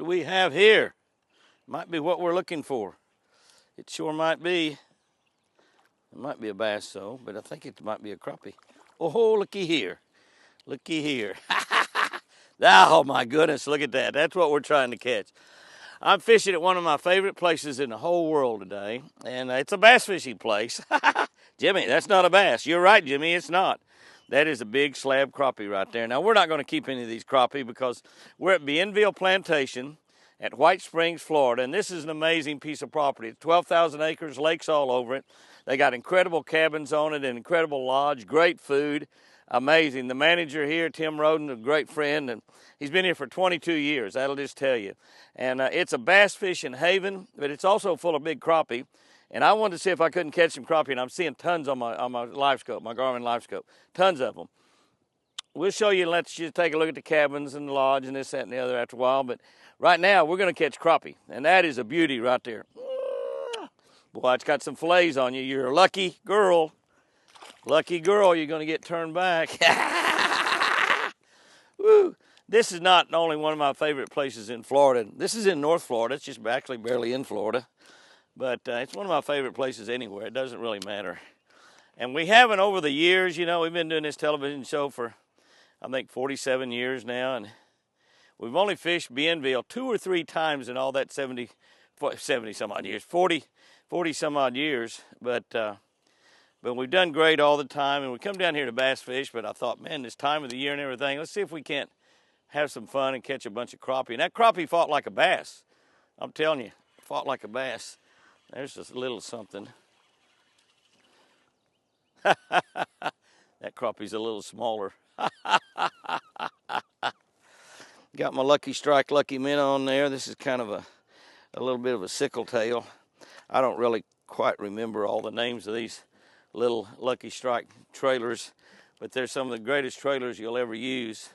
do we have here? Might be what we're looking for. It sure might be. It might be a bass, though, but I think it might be a crappie. Oh, looky here. Looky here. Oh, my goodness, look at that. That's what we're trying to catch. I'm fishing at one of my favorite places in the whole world today, and it's a bass fishing place. Jimmy, that's not a bass. You're right, Jimmy, it's not. That is a big slab crappie right there. Now, we're not going to keep any of these crappie because we're at Bienville Plantation at White Springs, Florida, and this is an amazing piece of property. It's 12,000 acres, lakes all over it. They got incredible cabins on it, an incredible lodge, great food, amazing. The manager here, Tim Roden, a great friend, and he's been here for 22 years, that'll just tell you. And it's a bass fishing haven, but it's also full of big crappie. And I wanted to see if I couldn't catch some crappie, and I'm seeing tons on my live scope, my Garmin live scope, tons of them. We'll show you, let's just take a look at the cabins and the lodge and this, that, and the other after a while. But right now, we're going to catch crappie, and that is a beauty right there. Boy, it's got some fillets on you. You're a lucky girl. Lucky girl, you're going to get turned back. Woo. This is not only one of my favorite places in Florida. This is in North Florida. It's just actually barely in Florida. But it's one of my favorite places anywhere. It doesn't really matter. And we haven't over the years, you know, we've been doing this television show for, I think, 47 years now. And we've only fished Bienville 2 or 3 times in all that 70 some odd years, 40 some odd years. But we've done great all the time. And we come down here to bass fish. But I thought, man, this time of the year and everything, let's see if we can't have some fun and catch a bunch of crappie. And that crappie fought like a bass. I'm telling you, fought like a bass. There's just a little something. That crappie's a little smaller. Got my Lucky Strike Lucky Minnow on there. This is kind of a little bit of a sickle tail. I don't really quite remember all the names of these little Lucky Strike trailers, but they're some of the greatest trailers you'll ever use.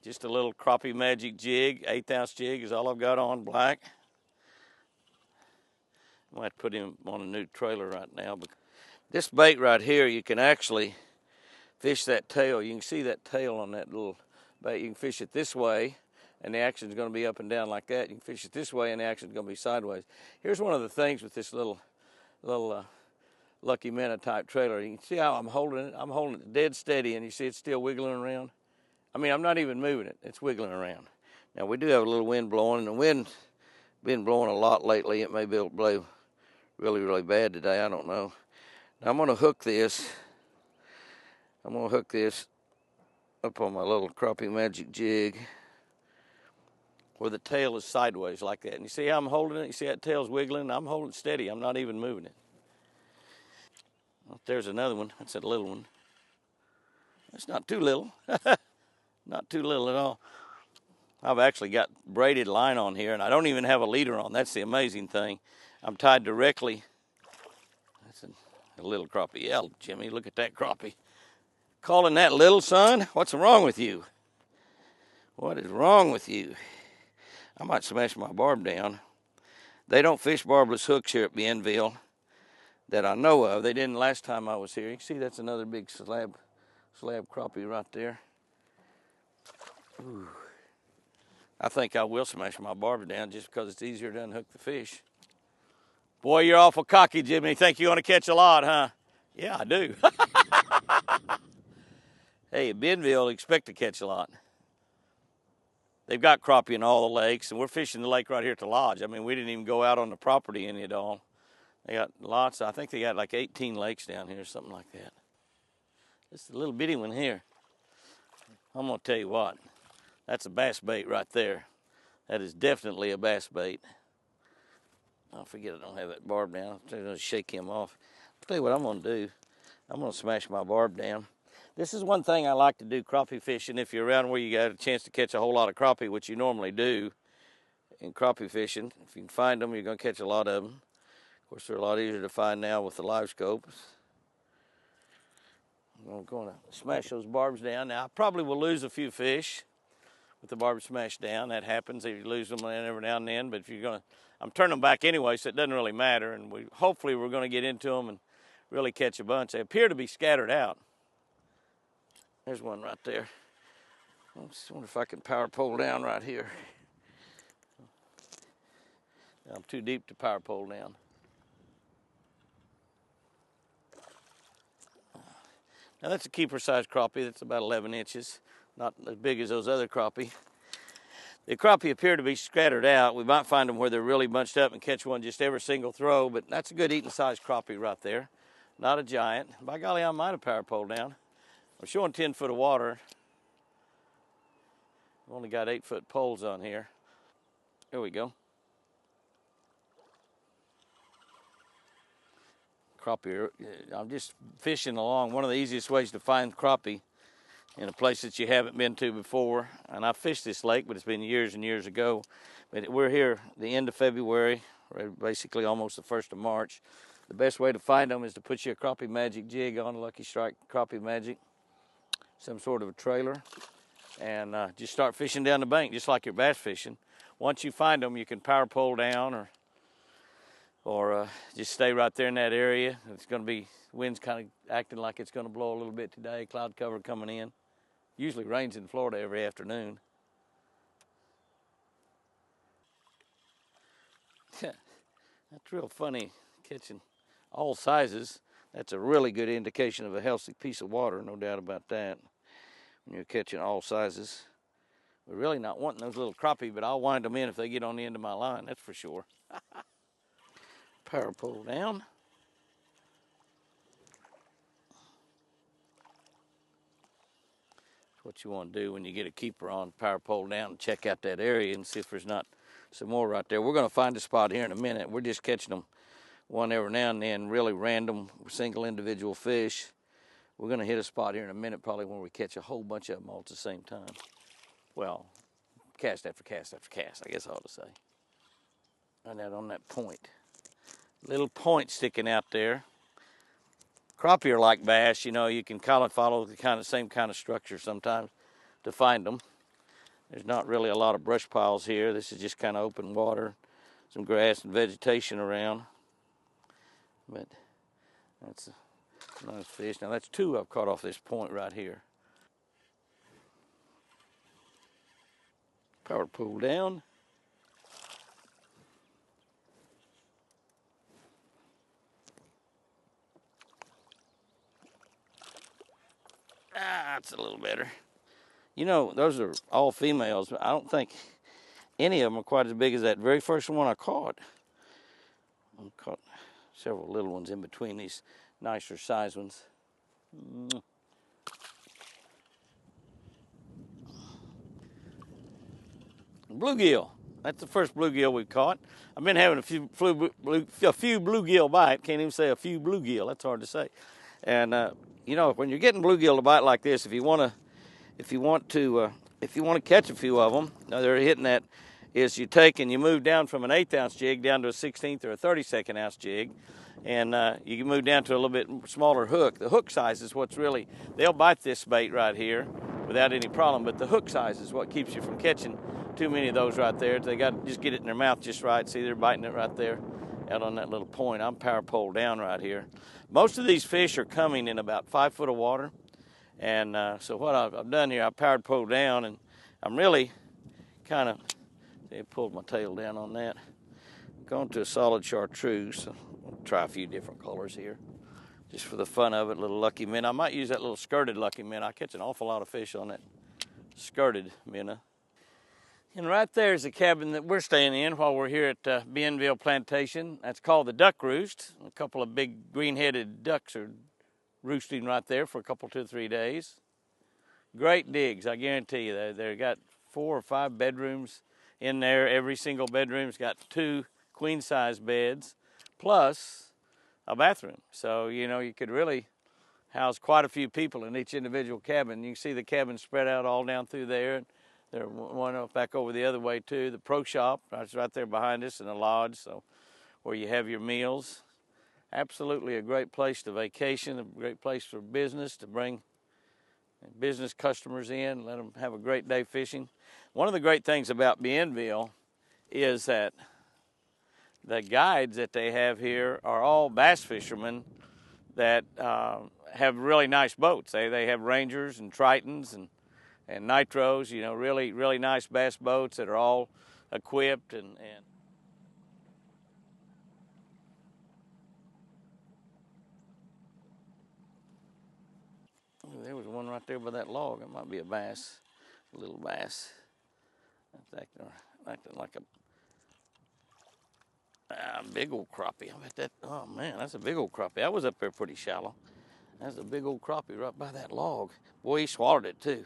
Just a little crappie magic jig, 1/8 ounce jig is all I've got on, black. I might put him on a new trailer right now. This bait right here, you can actually fish that tail. You can see that tail on that little bait. You can fish it this way, and the action's going to be up and down like that. You can fish it this way, and the action's going to be sideways. Here's one of the things with this little Lucky Minnow type trailer. You can see how I'm holding it. I'm holding it dead steady, and you see it's still wiggling around. I mean, I'm not even moving it. It's wiggling around. Now, we do have a little wind blowing, and the wind's been blowing a lot lately. It may be able to blow really, really bad today. I don't know. Now, I'm going to hook this. I'm going to hook this up on my little crappie magic jig where the tail is sideways like that. And you see how I'm holding it? You see that tail's wiggling? I'm holding it steady. I'm not even moving it. Well, there's another one. That's a little one. That's not too little. Not too little at all. I've actually got braided line on here, and I don't even have a leader on. That's the amazing thing. I'm tied directly. That's a little crappie. Yeah, Jimmy, look at that crappie. Calling that little, son? What's wrong with you? What is wrong with you? I might smash my barb down. They don't fish barbless hooks here at Bienville that I know of. They didn't last time I was here. You can see that's another big slab crappie right there. Ooh. I think I will smash my barbs down just because it's easier to unhook the fish. Boy, you're awful cocky, Jimmy. You think you're going to catch a lot, huh? Yeah, I do. Hey, at Bienville, expect to catch a lot. They've got crappie in all the lakes, and we're fishing the lake right here at the lodge. I mean, we didn't even go out on the property any at all. They got lots. I think they got like 18 lakes down here, something like that. Just a little bitty one here. I'm going to tell you what. That's a bass bait right there. That is definitely a bass bait. I forget I don't have that barb down. I'm going to shake him off. I'll tell you what I'm going to do. I'm going to smash my barb down. This is one thing I like to do crappie fishing. If you're around where you got a chance to catch a whole lot of crappie, which you normally do in crappie fishing, if you can find them, you're going to catch a lot of them. Of course, they're a lot easier to find now with the live scopes. I'm going to smash those barbs down. Now, I probably will lose a few fish with the barb smashed down. That happens. You lose them every now and then, but if you're going to, I'm turning them back anyway, so it doesn't really matter. And hopefully we're going to get into them and really catch a bunch. They appear to be scattered out. There's one right there. I just wonder if I can power pole down right here. I'm too deep to power pole down. Now that's a keeper size crappie. That's about 11 inches. Not as big as those other crappie. The crappie appear to be scattered out. We might find them where they're really bunched up and catch one just every single throw, but that's a good eating size crappie right there. Not a giant. By golly, I might have power poled down. I'm showing 10 foot of water. I've only got 8 foot poles on here. There we go. Crappie, I'm just fishing along. One of the easiest ways to find crappie in a place that you haven't been to before. And I fished this lake, but it's been years and years ago. But we're here the end of February, basically almost the 1st of March. The best way to find them is to put you a crappie magic jig on, Lucky Strike Crappie Magic, some sort of a trailer, and just start fishing down the bank, just like you're bass fishing. Once you find them, you can power pole down or just stay right there in that area. It's going to be, wind's kind of acting like it's going to blow a little bit today, cloud cover coming in. Usually rains in Florida every afternoon. That's real funny, catching all sizes. That's a really good indication of a healthy piece of water, no doubt about that, when you're catching all sizes. We're really not wanting those little crappie, but I'll wind them in if they get on the end of my line, that's for sure. Power pole down. That's what you want to do when you get a keeper on. Power pole down and check out that area and see if there's not some more right there. We're going to find a spot here in a minute. We're just catching them one every now and then, really random, single individual fish. We're going to hit a spot here in a minute probably when we catch a whole bunch of them all at the same time. Well, cast after cast after cast, I guess I ought to say. And that on that point. Little point sticking out there. Crappie are like bass, you know, you can kind of follow the same kind of structure sometimes to find them. There's not really a lot of brush piles here. This is just kind of open water, some grass and vegetation around. But that's a nice fish. Now that's 2 I've caught off this point right here. Power pull down. That's a little better. You know, those are all females, but I don't think any of them are quite as big as that very first one I caught. I caught several little ones in between these nicer size ones. Bluegill. That's the first bluegill we've caught. I've been having a few bluegill bite. Can't even say a few bluegill. That's hard to say. And you know, when you're getting bluegill to bite like this, if you want to catch a few of them, now they're hitting that, is you take and you move down from an 1/8 ounce jig down to a 1/16 or a 32nd ounce jig, and you can move down to a little bit smaller hook. The hook size is what's really, they'll bite this bait right here without any problem, but the hook size is what keeps you from catching too many of those right there. They got to just get it in their mouth just right. See, they're biting it right there out on that little point. I'm power pole down right here. Most of these fish are coming in about 5 foot of water. And so what I've done here, I powered pole down, and I'm really kind of, I pulled my tail down on that. Going to a solid chartreuse. So I'll try a few different colors here, just for the fun of it. Little lucky minnow. I might use that little skirted lucky minnow. I catch an awful lot of fish on that skirted minnow. And right there is the cabin that we're staying in while we're here at Bienville Plantation. That's called the Duck Roost. A couple of big green-headed ducks are roosting right there for a couple, 2 or 3 days. Great digs, I guarantee you. They've got 4 or 5 bedrooms in there. Every single bedroom's got 2 queen-size beds, plus a bathroom. So, you know, you could really house quite a few people in each individual cabin. You can see the cabin spread out all down through there. There's one back over the other way too. The pro shop is right there behind us, and the lodge, so where you have your meals. Absolutely a great place to vacation, a great place for business, to bring business customers in, let them have a great day fishing. One of the great things about Bienville is that the guides that they have here are all bass fishermen that have really nice boats. They have Rangers and Tritons and Nitros, you know, really nice bass boats that are all equipped and right there by that log. It might be a bass, a little bass. That's acting like a big old crappie. I bet that, oh man, that's a big old crappie. I was up there pretty shallow. That's a big old crappie right by that log. Boy, he swallowed it too.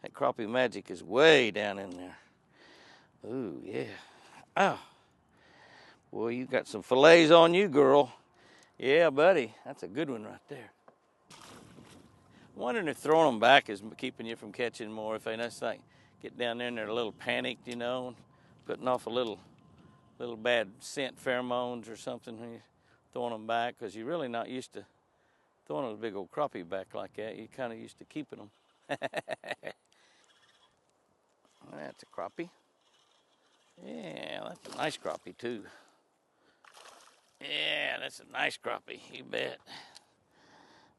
That crappie magic is way down in there. Ooh, yeah. Oh. Boy, you got some fillets on you, girl. Yeah, buddy. That's a good one right there. I'm wondering if throwing them back is keeping you from catching more. If they just like get down there and they're a little panicked, you know, and putting off a little bad scent pheromones or something when you're throwing them back, because you're really not used to throwing a big old crappie back like that. You're kind of used to keeping them. That's a crappie. Yeah, that's a nice crappie too. Yeah, that's a nice crappie, you bet.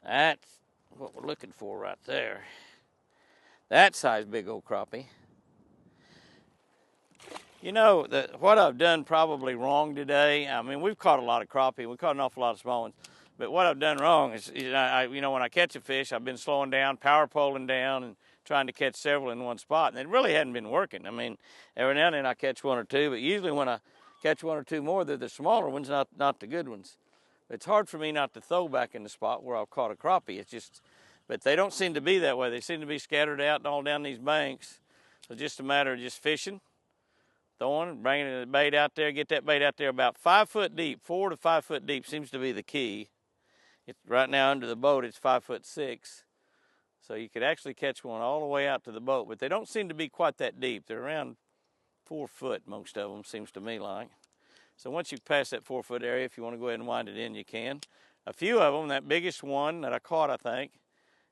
That's what we're looking for right there. That size big old crappie. You know, what I've done probably wrong today, I mean, we've caught a lot of crappie. We caught an awful lot of small ones. But what I've done wrong is, you know, when I catch a fish, I've been slowing down, power poling down, and trying to catch several in one spot. And it really hadn't been working. I mean, every now and then I catch one or two, but usually when I catch one or two more, they're the smaller ones, not the good ones. It's hard for me not to throw back in the spot where I've caught a crappie. It's just, but they don't seem to be that way. They seem to be scattered out and all down these banks. So it's just a matter of just fishing, throwing, bringing the bait out there, get that bait out there about 5 foot deep. 4 to 5 foot deep seems to be the key. It's right now under the boat, it's 5'6". So you could actually catch one all the way out to the boat, but they don't seem to be quite that deep. They're around 4 foot, most of them, seems to me like. So once you pass that 4 foot area, if you want to go ahead and wind it in, you can. A few of them, that biggest one that I caught, I think,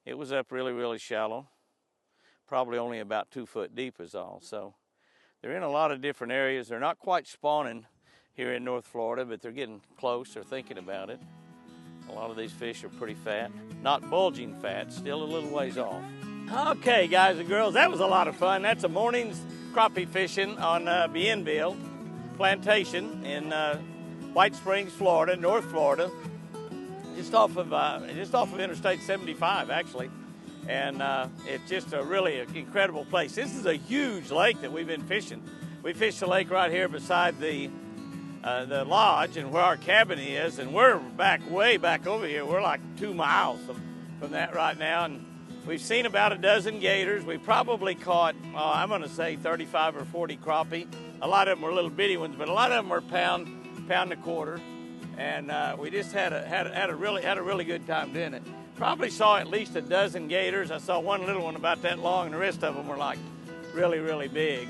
it was up really, really shallow. Probably only about 2 foot deep is all. So they're in a lot of different areas. They're not quite spawning here in North Florida, but they're getting close. They're thinking about it. A lot of these fish are pretty fat. Not bulging fat, still a little ways off. Okay, guys and girls, that was a lot of fun. That's a morning's crappie fishing on Bienville Plantation in White Springs, Florida, North Florida, just off of Interstate 75, actually. And it's just a really incredible place. This is a huge lake that we've been fishing. We fished the lake right here beside the lodge and where our cabin is, and we're way back over here. We're like 2 miles from that right now, and we've seen about a dozen gators. We probably caught, I'm going to say 35 or 40 crappie. A lot of them were little bitty ones, but a lot of them were pound and a quarter, and we just had a really good time doing it. Probably saw at least a dozen gators. I saw one little one about that long, and the rest of them were like really big.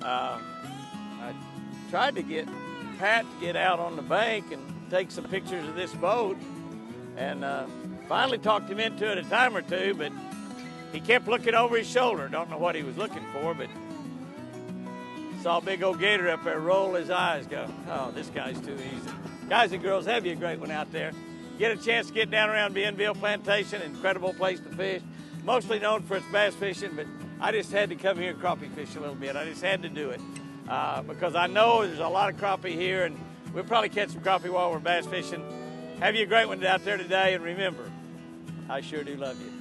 I tried to get Pat to get out on the bank and take some pictures of this boat, and finally talked him into it a time or two, but he kept looking over his shoulder. Don't know what he was looking for, but saw a big old gator up there, roll his eyes, go, oh, this guy's too easy. Guys and girls, have you a great one out there. Get a chance to get down around Bienville Plantation, incredible place to fish. Mostly known for its bass fishing, but I just had to come here and crappie fish a little bit. I just had to do it because I know there's a lot of crappie here, and we'll probably catch some crappie while we're bass fishing. Have you a great one out there today, and remember, I sure do love you.